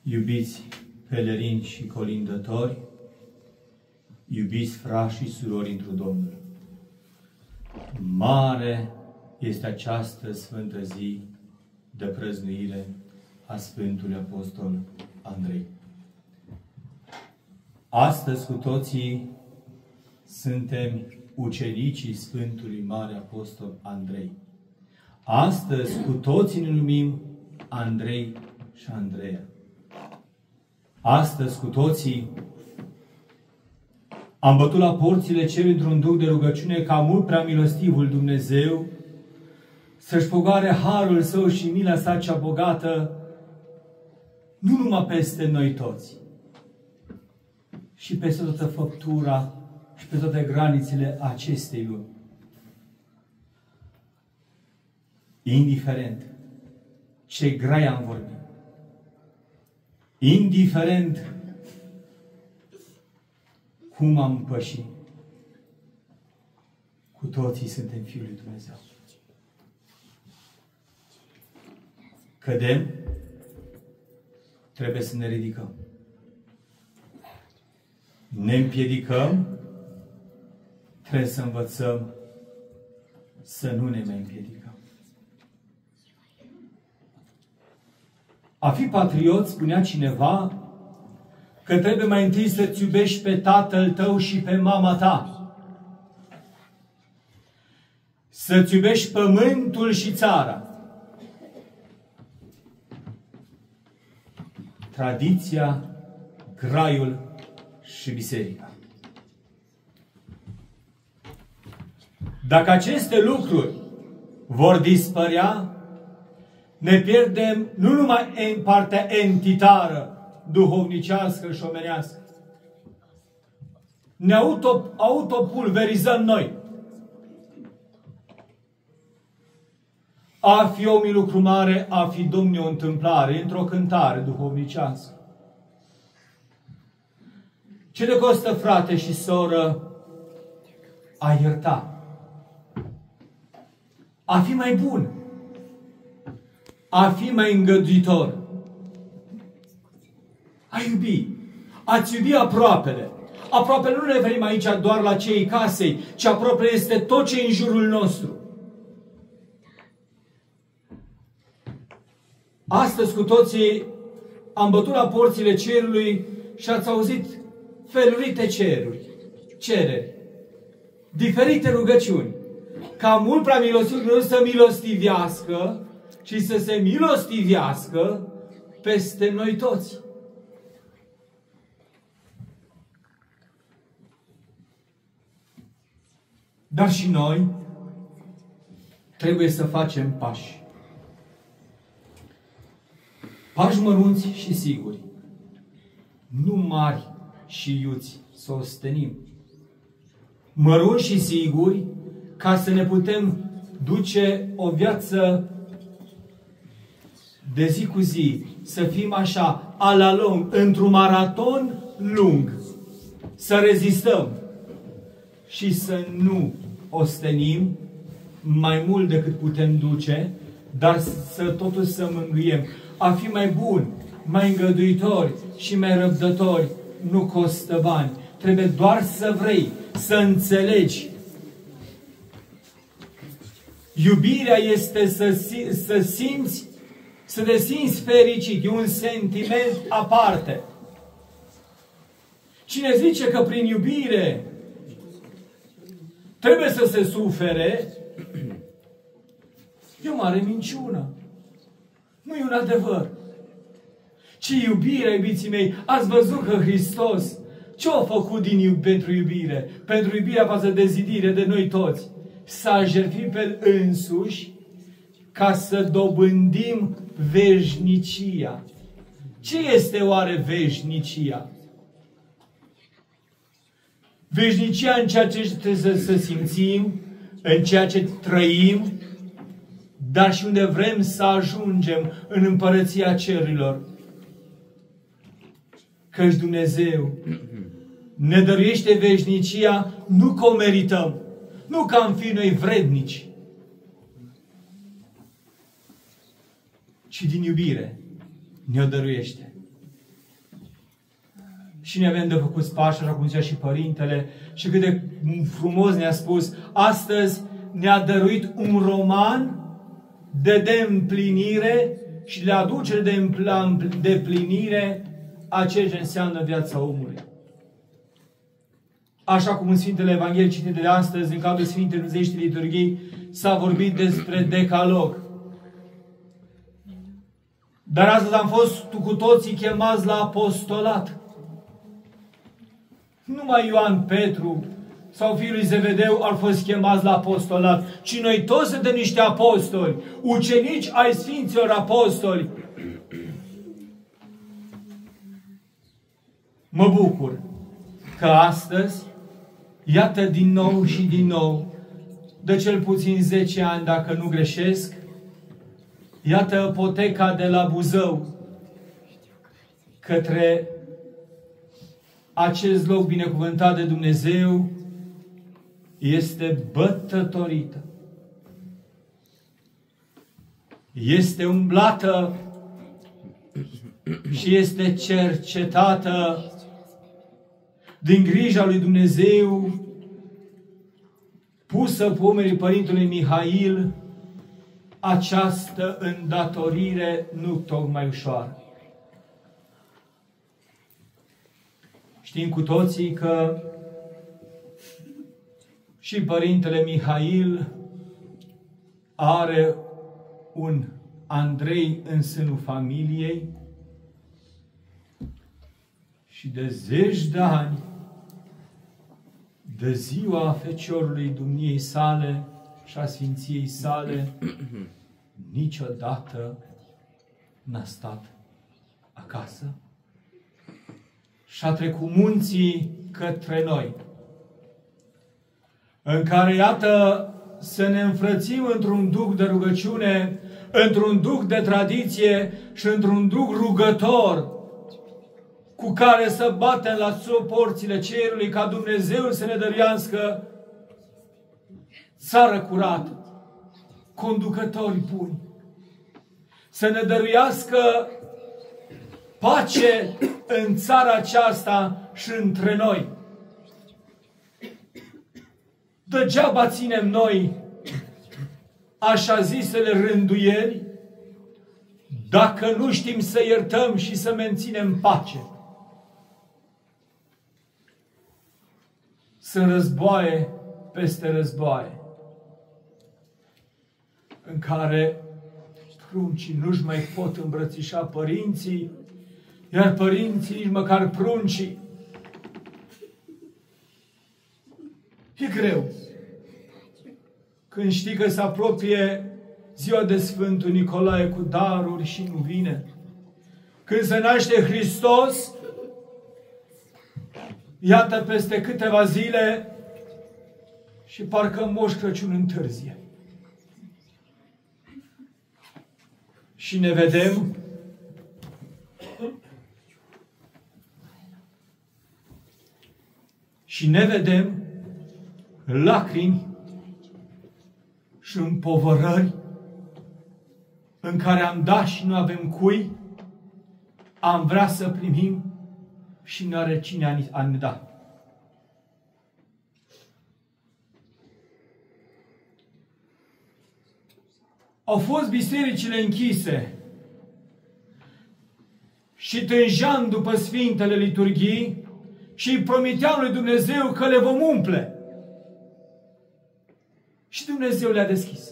iubiți pelerini și colindători, iubiți frați și surori întru Domnul, mare este această sfântă zi de prăznuire a Sfântului Apostol Andrei. Astăzi cu toții suntem ucenicii Sfântului Mare Apostol Andrei. Astăzi cu toții ne numim Andrei și Andreea. Astăzi cu toții am bătut la porțile cerului într-un duc de rugăciune ca mult prea milostivul Dumnezeu să-și fogoare harul Său și mila Sa cea bogată nu numai peste noi toți, și peste toată făptura și pe toate granițele acestei lumi. Indiferent ce grai am vorbit, indiferent cum am pășit, cu toții suntem Fiul lui Dumnezeu. Cădem, trebuie să ne ridicăm. Ne împiedicăm, trebuie să învățăm să nu ne mai împiedicăm. A fi patriot, spunea cineva, că trebuie mai întâi să-ți iubești pe tatăl tău și pe mama ta. Să-ți iubești pământul și țara. Tradiția, graiul și biserica. Dacă aceste lucruri vor dispărea, ne pierdem nu numai în partea entitară, duhovnicească și omenească. Ne autopulverizăm noi. A fi omul lucru mare, a fi Domnul o întâmplare, într-o cântare duhovnicească. Ce de costă, frate și soră, a ierta, a fi mai bun, a fi mai îngăduitor, a iubi, a-ți iubi aproapele. Aproapele nu ne referim aici doar la cei casei, ci aproapele este tot ce e în jurul nostru. Astăzi cu toții am bătut la porțile cerului și ați auzit felurite cereri, diferite rugăciuni, ca mult prea milostivul să milostivească și să se milostivească peste noi toți. Dar și noi trebuie să facem pași. Pași mărunți și siguri. Nu mari și iuți, să ostenim. Mărunți și siguri, ca să ne putem duce o viață de zi cu zi, să fim așa, a la lung, într-un maraton lung, să rezistăm și să nu ostenim mai mult decât putem duce, dar să totuși să mângâiem. A fi mai buni, mai îngăduitori și mai răbdători nu costă bani. Trebuie doar să vrei, să înțelegi. Iubirea este să simți, să te simți fericit. E un sentiment aparte. Cine zice că prin iubire trebuie să se sufere, e o mare minciună. Nu e un adevăr. Ce iubire, iubiții mei! Ați văzut că Hristos ce-a făcut pentru iubire? Pentru iubirea față de zidire de noi toți. S-a jertfit pe El însuși ca să dobândim veșnicia. Ce este oare veșnicia? Veșnicia în ceea ce trebuie să simțim, în ceea ce trăim, dar și unde vrem să ajungem în împărăția cerurilor. Căci Dumnezeu ne dăruiește veșnicia, nu că o merităm, nu că am fi noi vrednici, ci din iubire ne-o dăruiește. Și ne avem de făcut pași, așa cum zicea și Părintele, și cât de frumos ne-a spus, astăzi ne-a dăruit un roman de împlinire și de aducere de plinire a ceea ce înseamnă viața omului. Așa cum în Sfintele Evanghelii citite de astăzi, în cadrul Sfintei Dumnezeiești Liturghii, s-a vorbit despre decalog. Dar astăzi am fost cu toții chemați la apostolat. Numai Ioan Petru sau fiul lui Zevedeu au fost chemați la apostolat, ci noi toți suntem niște apostoli, ucenici ai Sfinților Apostoli. Mă bucur că astăzi, iată din nou și din nou, de cel puțin 10 ani, dacă nu greșesc, iată poteca de la Buzău către acest loc binecuvântat de Dumnezeu este bătătorită. Este umblată și este cercetată din grija lui Dumnezeu, pusă pe umerii Părintelui Mihail, această îndatorire nu tocmai ușoară. Știm cu toții că și Părintele Mihail are un Andrei în sânul familiei și de zeci de ani, de ziua Feciorului Domniei sale și a Sfinției sale, niciodată n-a stat acasă și a trecut munții către noi, în care, iată, să ne înfrățim într-un duh de rugăciune, într-un duh de tradiție și într-un duh rugător, cu care să batem la porțile cerului ca Dumnezeu să ne dăruiască țară curată, conducători buni, să ne dăruiască pace în țara aceasta și între noi. Degeaba ținem noi așa zisele rânduieli dacă nu știm să iertăm și să menținem pace. Sunt războaie peste războaie, în care pruncii nu-și mai pot îmbrățișa părinții, iar părinții nici măcar pruncii. E greu. Când știi că se apropie ziua de Sfântul Nicolae cu daruri și nu vine. Când se naște Hristos, iată peste câteva zile și parcă Moș Crăciun întârzie. Și ne vedem lacrimi și împovărări în care am dat și nu avem cui, am vrea să primim și nu are cine a ne da. Au fost bisericile închise și tânjeam după Sfintele Liturghii și îi promiteam lui Dumnezeu că le vom umple. Și Dumnezeu le-a deschis.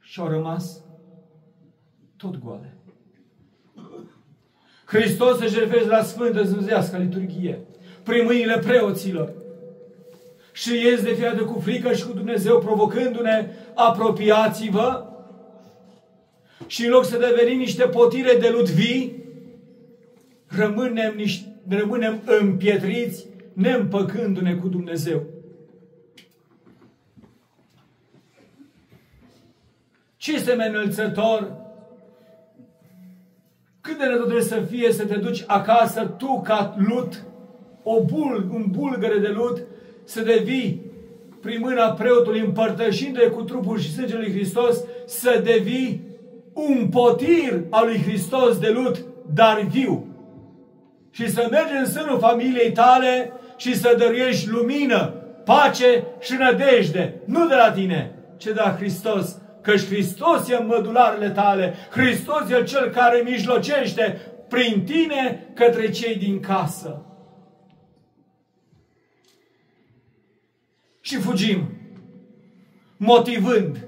Și au rămas tot goale. Hristos se jertfește la Sfântă Dumnezeiască Liturghie, prin mâinile preoților. Și ies de fiecare cu frică și cu Dumnezeu provocându-ne, apropiați-vă. Și în loc să devenim niște potire de ludvii, rămânem împietriți, neîmpăcându-ne cu Dumnezeu. Ce este mai înălțător? Cât de rău trebuie să fie să te duci acasă tu ca Lut un bulgăre de lut, să devii prin mâna preotului, împărtășindu-le cu trupul și sângele lui Hristos, să devii un potir al lui Hristos de lut, dar viu. Și să mergi în sânul familiei tale și să dăruiești lumină, pace și nădejde. Nu de la tine, ci de la Hristos. Căci Hristos e în mădularele tale. Hristos e Cel care mijlocește prin tine către cei din casă. Și fugim, motivând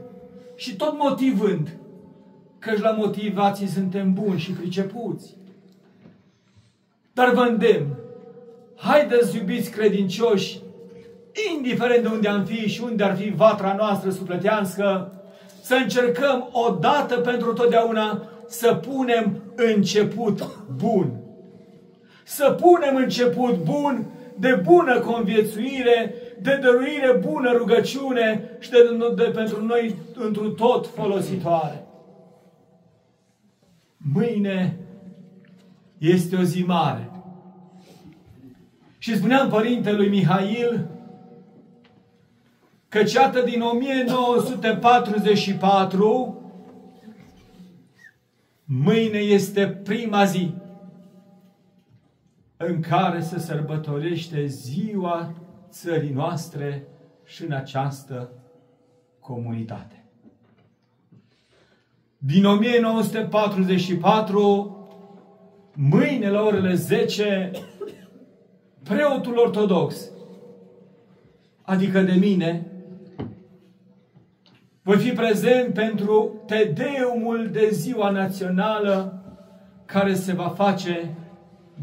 și tot motivând, căci la motivații suntem buni și pricepuți. Dar vă îndemn, haideți, iubiți credincioși, indiferent de unde am fi și unde ar fi vatra noastră sufletească, să încercăm odată pentru totdeauna să punem început bun. Să punem început bun de bună conviețuire, de dăruire bună rugăciune și de pentru noi întru tot folositoare. Mâine este o zi mare. Și spuneam părintelui Mihail că iată din 1944 mâine este prima zi în care se sărbătorește ziua țării noastre și în această comunitate. Din 1944, mâine la orele 10, preotul ortodox, adică de mine, voi fi prezent pentru Tedeumul de ziua națională care se va face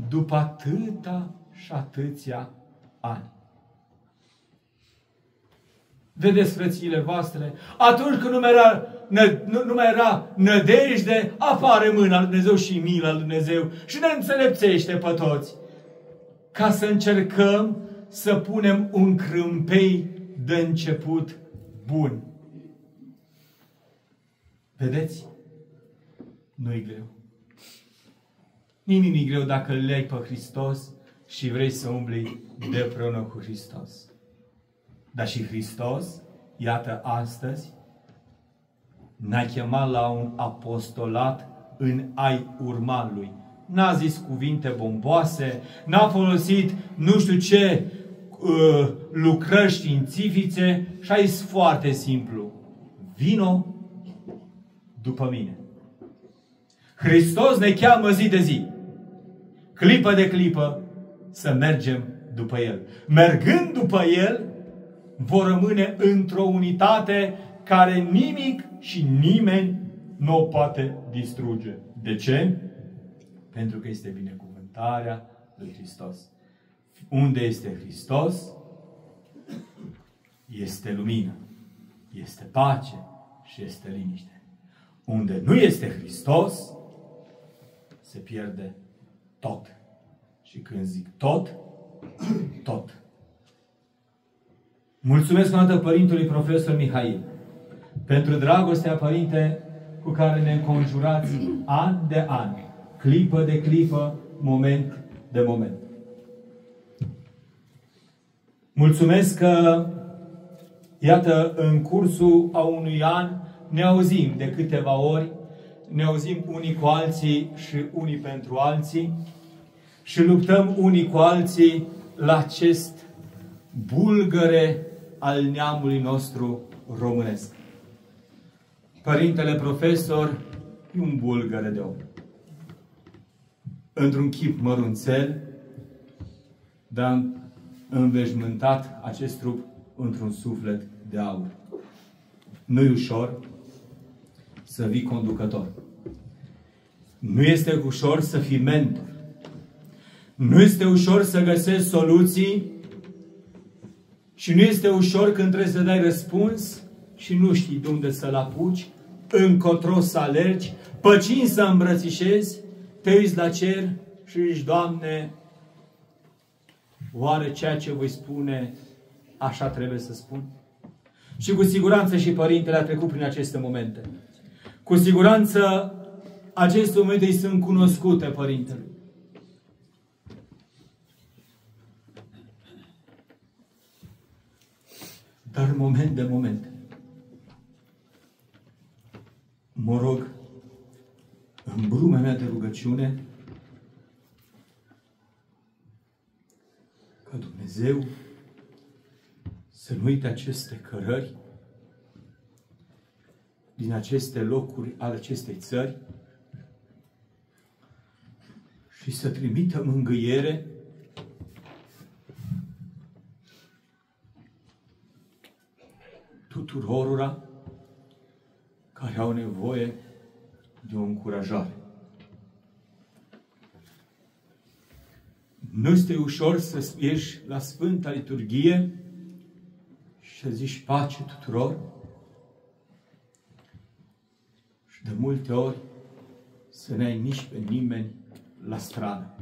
după atâta și atâția ani. Vedeți, frățiile voastre, atunci când nu mai era nădejde, apare mâna lui Dumnezeu și mila lui Dumnezeu și ne înțelepțește pe toți. Ca să încercăm să punem un crâmpei de început bun. Vedeți? Nu-i greu. Nimic nu-i greu dacă îl legi pe Hristos și vrei să umbli de împreună cu Hristos. Dar și Hristos, iată astăzi, ne-a chemat la un apostolat în a-i urma Lui. N-a zis cuvinte bomboase, n-a folosit nu știu ce lucrări științifice și a zis foarte simplu: vino după mine. Hristos ne cheamă zi de zi, clipă de clipă, să mergem după El. Mergând după El, vor rămâne într-o unitate care nimic și nimeni nu o poate distruge. De ce? Pentru că este binecuvântarea lui Hristos. Unde este Hristos, este lumină, este pace și este liniște. Unde nu este Hristos, se pierde tot. Și când zic tot, tot. Mulțumesc o dată Părintelui Profesor Mihail pentru dragostea, Părinte, cu care ne înconjurați an de an, clipă de clipă, moment de moment. Mulțumesc că, iată, în cursul a unui an ne auzim de câteva ori, ne auzim unii cu alții și unii pentru alții și luptăm unii cu alții la acest bulgăre al neamului nostru românesc. Părintele Profesor e un bulgăre de om. Într-un chip mărunțel, dar înveșmântat acest trup într-un suflet de aur. Nu-i ușor să fii conducător. Nu este ușor să fii mentor. Nu este ușor să găsești soluții și nu este ușor când trebuie să dai răspuns și nu știi de unde să-l apuci, încotro să alergi, pe cine să îmbrățișezi, te uiți la cer și zici: Doamne, oare ceea ce voi spune așa trebuie să spun? Și cu siguranță și Părintele a trecut prin aceste momente. Cu siguranță aceste momente îi sunt cunoscute Părintelui. Dar moment de moment, mă rog, în brumea mea de rugăciune, ca Dumnezeu să nu uite aceste cărări din aceste locuri ale acestei țări și să trimită mângâiere tuturora care au nevoie de o încurajare. Nu este ușor să ieși la Sfânta Liturghie și să zici pace tuturor și de multe ori să n-ai nici pe nimeni la strană.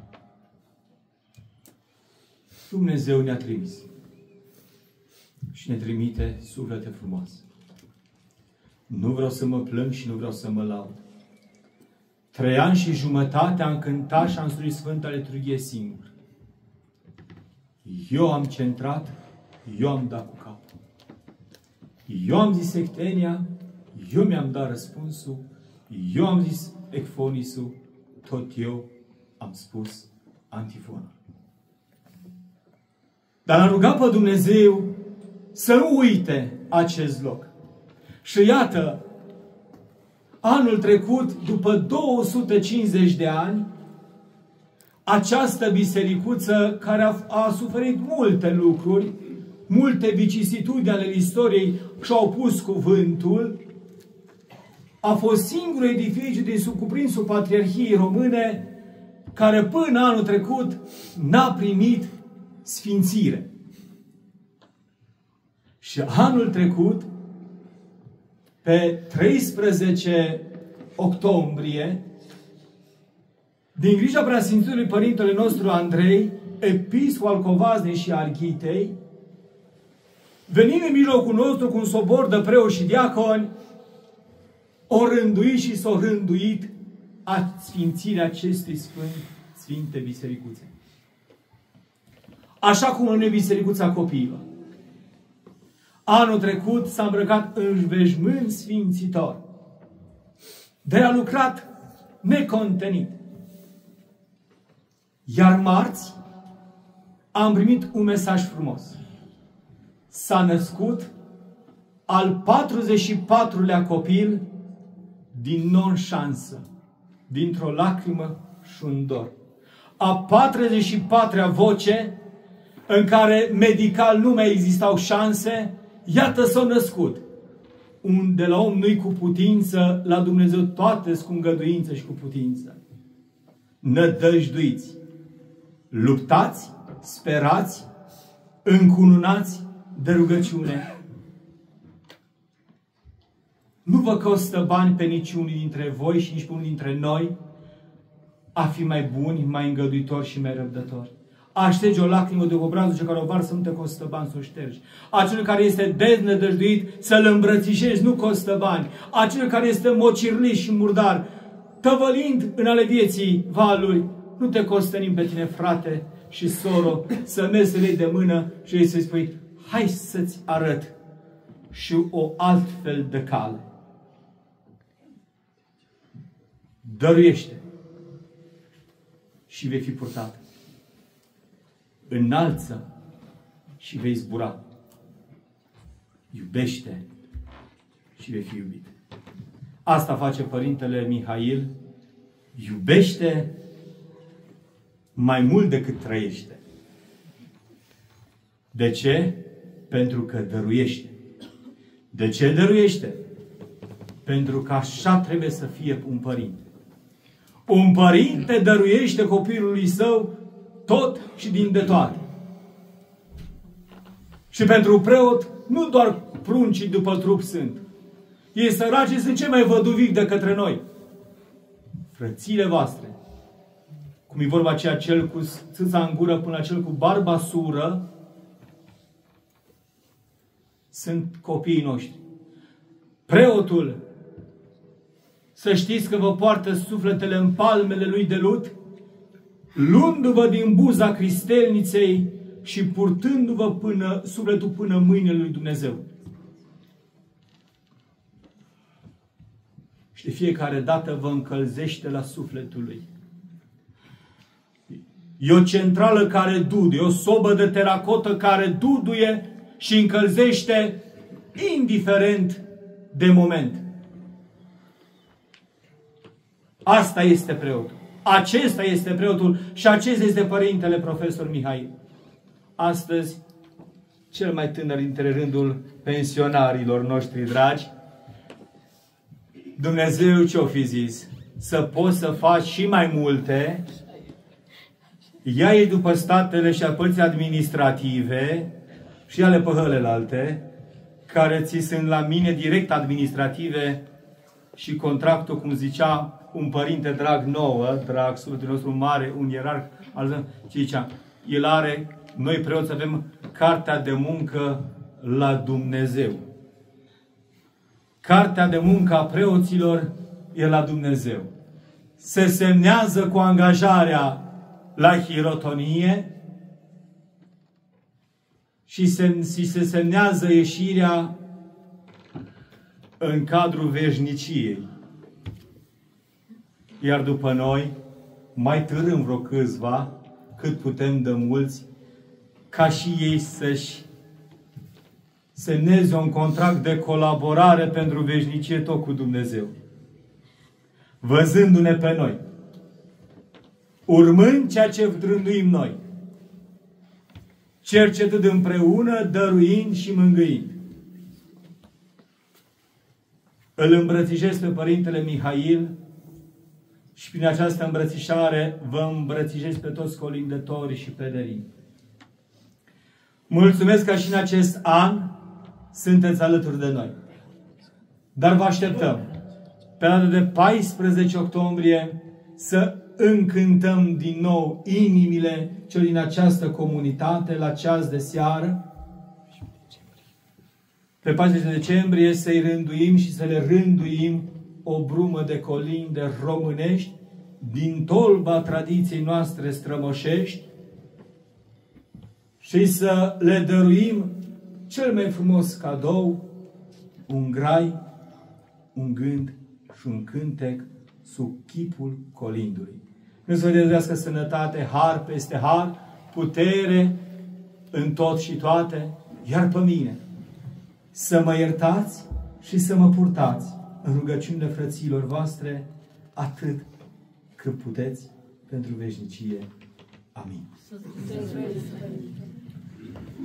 Dumnezeu ne-a trimis și ne trimite suflete frumoase. Nu vreau să mă plâng și nu vreau să mă laud. 3 ani și jumătate am cântat și am slujit Sfânta Liturghie singur. Eu am centrat, eu am dat cu capul. Eu am zis sectenia, eu mi-am dat răspunsul, eu am zis ecfonisul, tot eu am spus antifona. Dar am rugat pe Dumnezeu să nu uite acest loc. Și iată, anul trecut, după 250 de ani, această bisericuță care a suferit multe lucruri, multe vicisitudini ale istoriei și-au pus cuvântul, a fost singurul edificiu din subcuprinsul Patriarhiei Române care până anul trecut n-a primit sfințire. Și anul trecut, pe 13 octombrie, din grija Preasfințitului Părintele nostru Andrei, episcop al Covaznei și Arghitei, venim în mijlocul nostru cu un sobor de preoți și diaconi, o rânduit și s-o rânduit a sfințirea acestei sfinte bisericuțe. Așa cum în bisericuța copiilor. Anul trecut s-a îmbrăcat în veșmânt sfințitor. De a lucrat necontenit. Iar marți am primit un mesaj frumos. S-a născut al 44-lea copil din non-șansă, dintr-o lacrimă și un dor. A 44-a voce în care medical nu mai existau șanse, iată s-a născut. Unde la om nu-i cu putință, la Dumnezeu toate sunt cu îngăduință și cu putință. Nădăjduiți, luptați, sperați, încununați de rugăciune. Nu vă costă bani pe niciunul dintre voi și nici pe unul dintre noi a fi mai buni, mai îngăduitori și mai răbdători. A șterge o lacrimă de obrazul ce care o varsă nu te costă bani să o ștergi. Acel care este deznădăjduit să-l îmbrățișezi nu costă bani. Acel care este mocirlit și murdar, tăvălind în ale vieții valuri, nu te costă nimeni pe tine, frate și soro, să mergi să lei de mână și să-i spui, hai să-ți arăt și o altfel de cale. Dăruiește și vei fi purtat. Înalță și vei zbura. Iubește și vei fi iubit. Asta face Părintele Mihail. Iubește mai mult decât trăiește. De ce? Pentru că dăruiește. De ce dăruiește? Pentru că așa trebuie să fie un părinte. Un părinte dăruiește copilului său tot și din de toate. Și pentru preot, nu doar pruncii după trup sunt. Ei săraci sunt cei mai văduviți de către noi. Frățile voastre, cum e vorba aceea cel cu țâța în gură până la cel cu barba sură, sunt copiii noștri. Preotul, să știți că vă poartă sufletele în palmele lui de lut, luându-vă din buza cristelniței și purtându-vă sufletul până mâinile lui Dumnezeu. Și de fiecare dată vă încălzește la sufletul lui. E o centrală care duduie, o sobă de teracotă care duduie și încălzește indiferent de moment. Asta este preotul. Acesta este preotul și acesta este Părintele Profesor Mihail. Astăzi, cel mai tânăr dintre rândul pensionarilor noștri dragi, Dumnezeu ce-o fi zis? Să poți să faci și mai multe, ia-i după statele și părții administrative și ale pe celelalte, care ți sunt la mine direct administrative și contractul, cum zicea un părinte drag nouă, drag sufletul nostru mare, un ierarh, ce zicea, el are, noi preoți avem cartea de muncă la Dumnezeu. Cartea de muncă a preoților e la Dumnezeu. Se semnează cu angajarea la hirotonie și se semnează ieșirea în cadrul veșniciei. Iar după noi, mai târâm vreo câțiva, cât putem de mulți, ca și ei să-și semneze un contract de colaborare pentru veșnicie tot cu Dumnezeu. Văzându-ne pe noi, urmând ceea ce rânduim noi, cercetând împreună, dăruind și mângâind. Îl îmbrățișez pe Părintele Mihail și prin această îmbrățișare vă îmbrățișez pe toți colindătorii și pelerini. Mulțumesc că și în acest an sunteți alături de noi. Dar vă așteptăm pe data de 14 octombrie să încântăm din nou inimile celor din această comunitate la ceas de seară. Pe 14 decembrie să-i rânduim și să le rânduim o brumă de colinde românești din tolba tradiției noastre strămoșești și să le dăruim cel mai frumos cadou, un grai, un gând și un cântec sub chipul colindului. Nu să vă dăruiască sănătate, har peste har, putere în tot și toate, iar pe mine să mă iertați și să mă purtați în rugăciunile frăților voastre atât cât puteți pentru veșnicie. Amin.